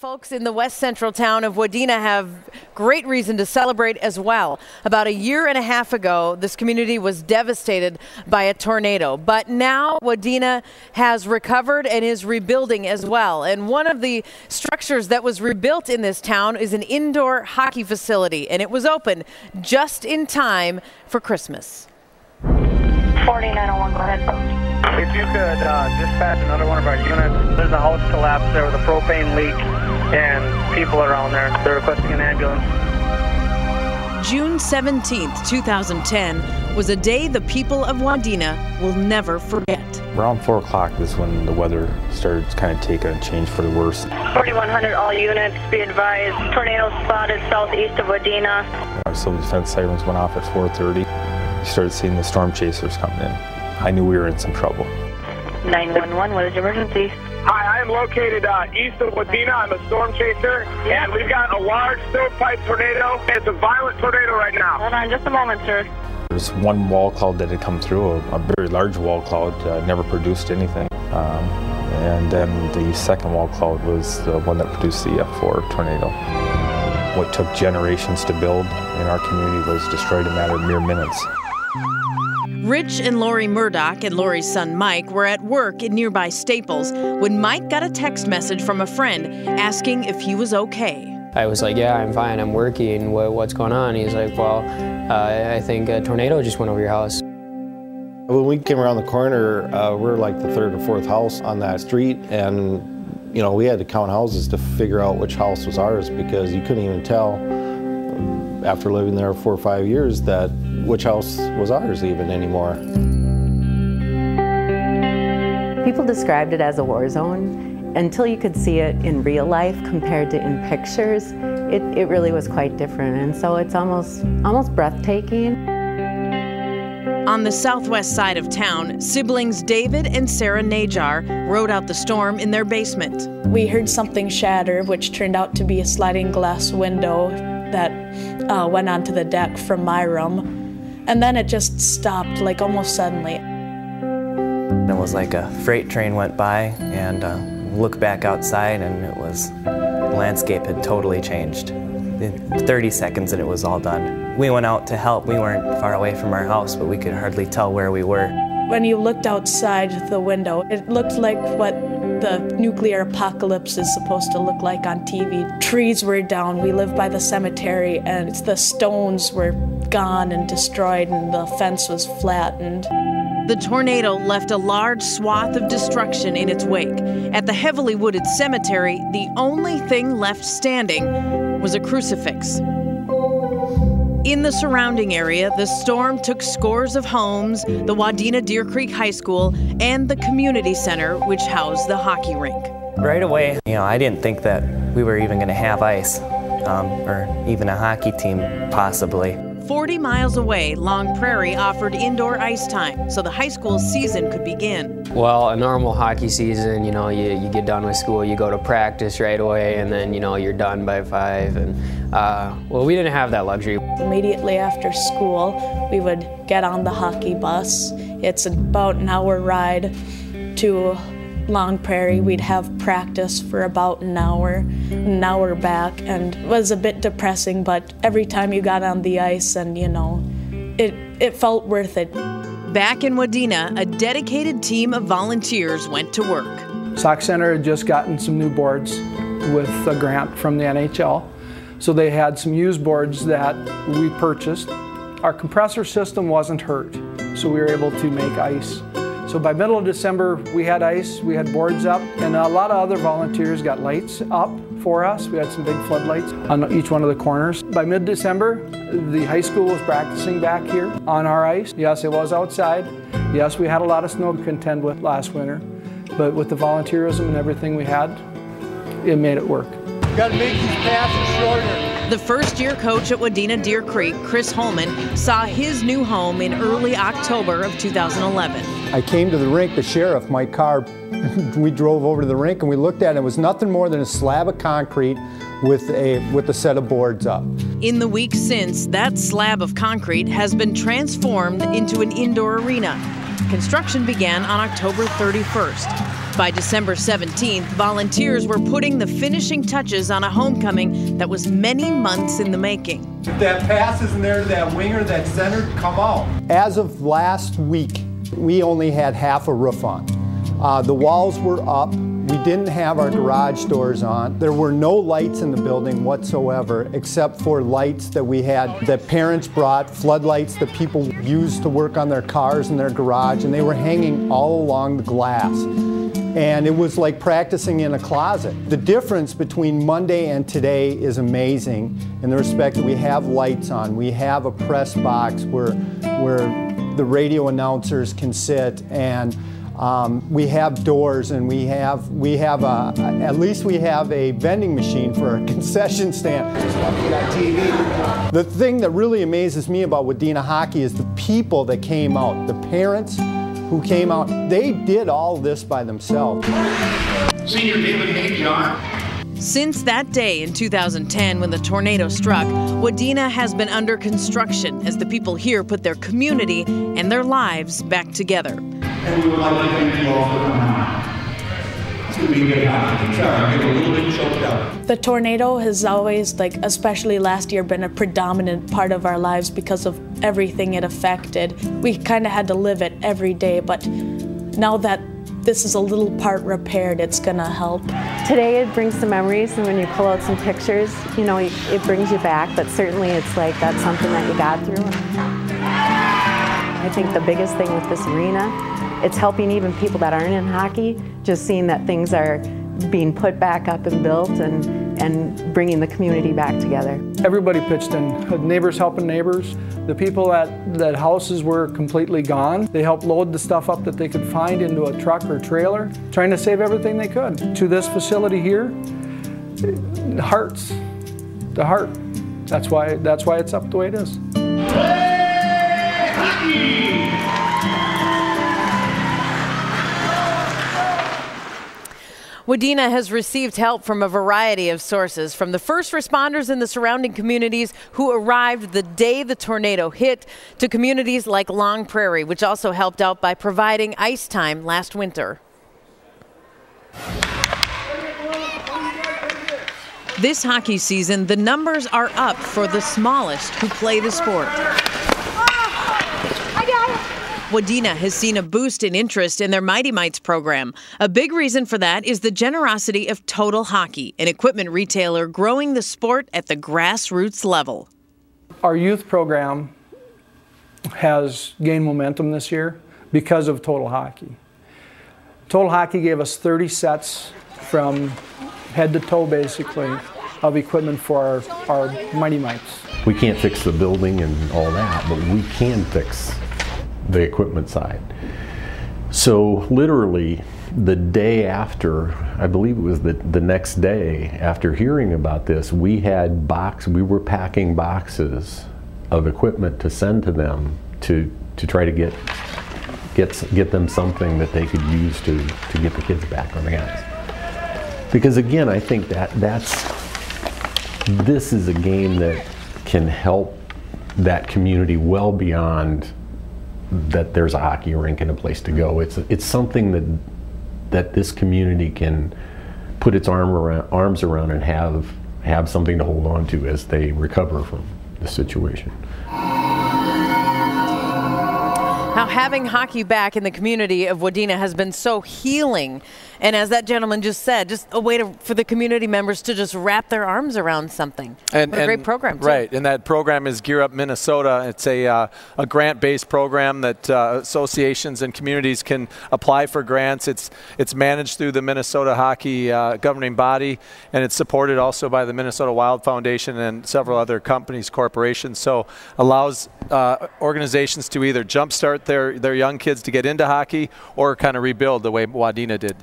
Folks in the west central town of Wadena have great reason to celebrate as well. About a year and a half ago, this community was devastated by a tornado. But now Wadena has recovered and is rebuilding as well. And one of the structures that was rebuilt in this town is an indoor hockey facility. And it was open just in time for Christmas. 4901, go ahead. If you could dispatch another one of our units. There's a house collapse there with a propane leak and people around there. They're requesting an ambulance. June 17th, 2010 was a day the people of Wadena will never forget. Around 4 o'clock is when the weather started kind of taking a change for the worse. 4100, all units, be advised. Tornado spotted southeast of Wadena. Our civil defense sirens went off at 4:30. You started seeing the storm chasers coming in. I knew we were in some trouble. 911, what is your emergency? Hi, I am located east of Wadena. I'm a storm chaser, and we've got a large stovepipe tornado. It's a violent tornado right now. Hold on just a moment, sir. There's one wall cloud that had come through, a very large wall cloud, never produced anything. And then the second wall cloud was the one that produced the F4 tornado. What took generations to build in our community was destroyed in a matter of mere minutes. Rich and Lori Murdoch and Lori's son Mike were at work in nearby Staples when Mike got a text message from a friend asking if he was okay. I was like, yeah, I'm fine, I'm working, what's going on? He's like, well, I think a tornado just went over your house. When we came around the corner, we're like the third or fourth house on that street, and you know, we had to count houses to figure out which house was ours because you couldn't even tell after living there 4 or 5 years that which house was ours even anymore. People described it as a war zone. Until you could see it in real life compared to in pictures, it really was quite different. And so it's almost breathtaking. On the southwest side of town, siblings David and Sarah Najar rode out the storm in their basement. We heard something shatter, which turned out to be a sliding glass window that went onto the deck from my room. And then it just stopped, like almost suddenly. It was like a freight train went by, and looked back outside, and it was, the landscape had totally changed. In 30 seconds and it was all done. We went out to help. We weren't far away from our house, but we could hardly tell where we were. When you looked outside the window, it looked like what the nuclear apocalypse is supposed to look like on TV. Trees were down. We lived by the cemetery, and the stones were gone and destroyed, and the fence was flattened. The tornado left a large swath of destruction in its wake. At the heavily wooded cemetery, the only thing left standing was a crucifix. In the surrounding area, the storm took scores of homes, the Wadena Deer Creek High School, and the community center, which housed the hockey rink. Right away, I didn't think that we were even going to have ice, or even a hockey team, possibly. 40 miles away, Long Prairie offered indoor ice time so the high school season could begin. Well, a normal hockey season, you get done with school, you go to practice right away, and then, you're done by 5. And, well, we didn't have that luxury. Immediately after school, we would get on the hockey bus. It's about an hour ride to Long Prairie. We'd have practice for about an hour back, and it was a bit depressing, but every time you got on the ice and it felt worth it. Back in Wadena, a dedicated team of volunteers went to work. Sauk Center had just gotten some new boards with a grant from the NHL, so they had some used boards that we purchased. Our compressor system wasn't hurt, so we were able to make ice. So by middle of December, we had ice, we had boards up, and a lot of other volunteers got lights up for us. We had some big floodlights on each one of the corners. By mid-December, the high school was practicing back here on our ice. Yes, it was outside. Yes, we had a lot of snow to contend with last winter, but with the volunteerism and everything we had, it made it work. Got to make these passes shorter. The first-year coach at Wadena Deer Creek, Chris Holman, saw his new home in early October of 2011. I came to the rink, the sheriff, my car, we drove over to the rink and we looked at it. It was nothing more than a slab of concrete with a set of boards up. In the weeks since, that slab of concrete has been transformed into an indoor arena. Construction began on October 31st. By December 17th, volunteers were putting the finishing touches on a homecoming that was many months in the making. If that pass isn't there to that winger that's centered, come out. As of last week, we only had half a roof on. The walls were up. We didn't have our garage doors on. There were no lights in the building whatsoever, except for lights that we had that parents brought, floodlights that people used to work on their cars in their garage, and they were hanging all along the glass. And it was like practicing in a closet. The difference between Monday and today is amazing in the respect that we have lights on. We have a press box where the radio announcers can sit, and we have doors, and we have at least we have a vending machine for our concession stand. We got TV. The thing that really amazes me about Wadena hockey is the people that came out, the parents who came out. They did all this by themselves. Senior David May John. Since that day in 2010 when the tornado struck, Wadena has been under construction as the people here put their community and their lives back together. And we would like to thank you all for coming out. It's going to be a good hockey. Sorry, I'm getting a little bit choked up. The tornado has always, especially last year, been a predominant part of our lives because of everything it affected. We kind of had to live it every day, but now that this is a little part repaired, it's going to help. Today it brings some memories, and when you pull out some pictures, you know, it brings you back, but certainly it's like that's something that you got through. I think the biggest thing with this arena, it's helping even people that aren't in hockey, just seeing that things are being put back up and built and bringing the community back together. Everybody pitched in, neighbors helping neighbors. The people that houses were completely gone, they helped load the stuff up that they could find into a truck or trailer, trying to save everything they could. To this facility here, the heart. That's why it's up the way it is. Wadena has received help from a variety of sources, from the first responders in the surrounding communities who arrived the day the tornado hit, to communities like Long Prairie, which also helped out by providing ice time last winter. This hockey season, the numbers are up for the smallest who play the sport. Wadena has seen a boost in interest in their Mighty Mites program. A big reason for that is the generosity of Total Hockey, an equipment retailer growing the sport at the grassroots level. Our youth program has gained momentum this year because of Total Hockey. Total Hockey gave us 30 sets from head to toe, basically, of equipment for our Mighty Mites. We can't fix the building and all that, but we can fix the equipment side. So literally the day after, I believe it was the next day after hearing about this, we were packing boxes of equipment to send to them to try to get them something that they could use to get the kids back on the ice. Because again, I think this is a game that can help that community well beyond that there's a hockey rink and a place to go. It's something that this community can put its arms around and have something to hold on to as they recover from the situation. Now, having hockey back in the community of Wadena has been so healing. And as that gentleman just said, just a way for the community members to just wrap their arms around something. And what a great program, too. Right, and that program is Gear Up Minnesota. It's a grant-based program that associations and communities can apply for grants. It's managed through the Minnesota Hockey governing body, and it's supported also by the Minnesota Wild Foundation and several other companies, corporations. So allows organizations to either jumpstart their young kids to get into hockey or kind of rebuild the way Wadena did.